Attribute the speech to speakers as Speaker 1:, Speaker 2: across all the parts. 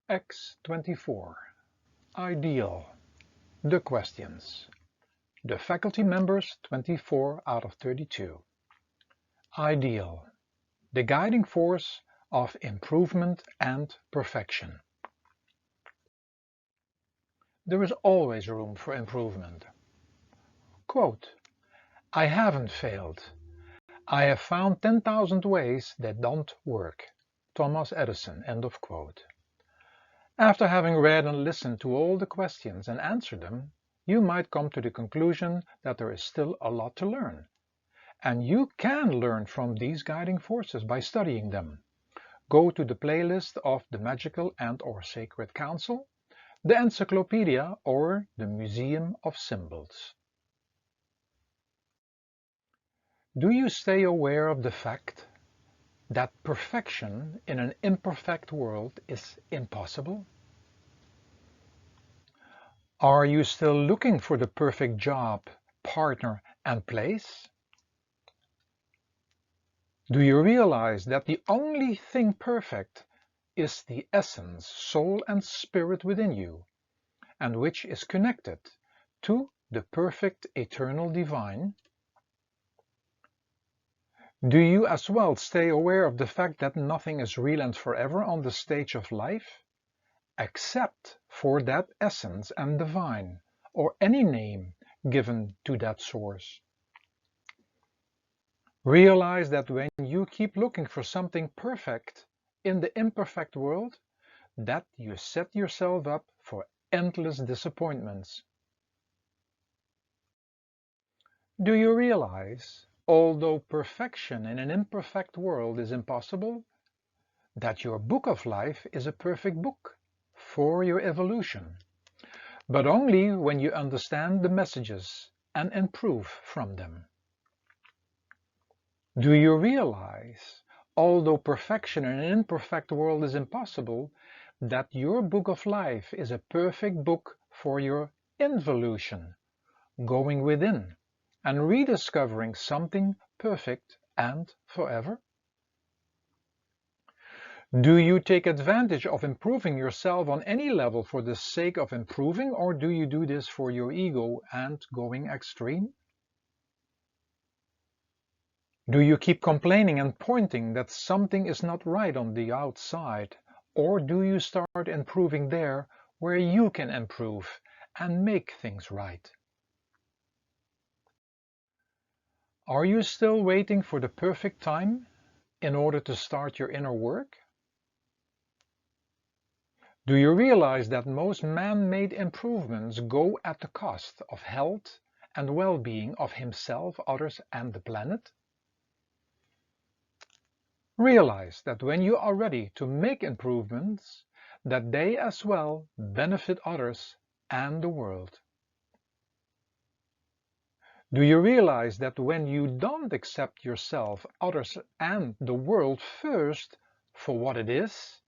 Speaker 1: X24 Ideal the Questions. The faculty members 24 out of 32. Ideal, the guiding force of improvement and perfection. There is always room for improvement. Quote, I haven't failed. I have found 10,000 ways that don't work. Thomas Edison, end of quote. After having read and listened to all the questions and answered them, you might come to the conclusion that there is still a lot to learn. And you can learn from these guiding forces by studying them. Go to the playlist of the Magical and/or Sacred Council, the Encyclopedia, or the Museum of Symbols. Do you stay aware of the fact that perfection in an imperfect world is impossible? Are you still looking for the perfect job, partner, and place? Do you realize that the only thing perfect is the essence, soul, and spirit within you, and which is connected to the perfect eternal divine? Do you as well stay aware of the fact that nothing is real and forever on the stage of life, except for that essence and divine, or any name given to that source? Realize that when you keep looking for something perfect in the imperfect world, that you set yourself up for endless disappointments. Do you realize, although perfection in an imperfect world is impossible, that your book of life is a perfect book for your evolution, but only when you understand the messages and improve from them? Do you realize, although perfection in an imperfect world is impossible, that your book of life is a perfect book for your involution, going within and rediscovering something perfect and forever? Do you take advantage of improving yourself on any level for the sake of improving, or do you do this for your ego and going extreme? Do you keep complaining and pointing that something is not right on the outside, or do you start improving there where you can improve and make things right? Are you still waiting for the perfect time in order to start your inner work? Do you realize that most man-made improvements go at the cost of health and well-being of himself, others, and the planet? Realize that when you are ready to make improvements, that they as well benefit others and the world. Do you realize that when you don't accept yourself, others, and the world first for what it is,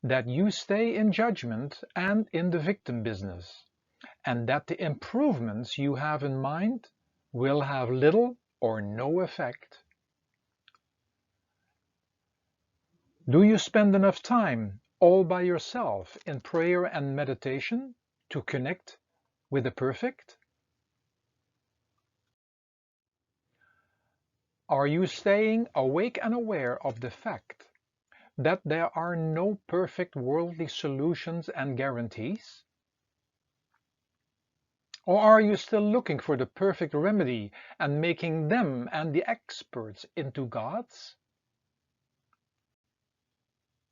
Speaker 1: that you stay in judgment and in the victim business, and that the improvements you have in mind will have little or no effect? Do you spend enough time all by yourself in prayer and meditation to connect with the perfect? Are you staying awake and aware of the fact that there are no perfect worldly solutions and guarantees? Or are you still looking for the perfect remedy and making them and the experts into gods?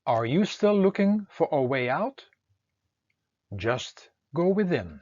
Speaker 1: Are you still looking for a way out? Just go within.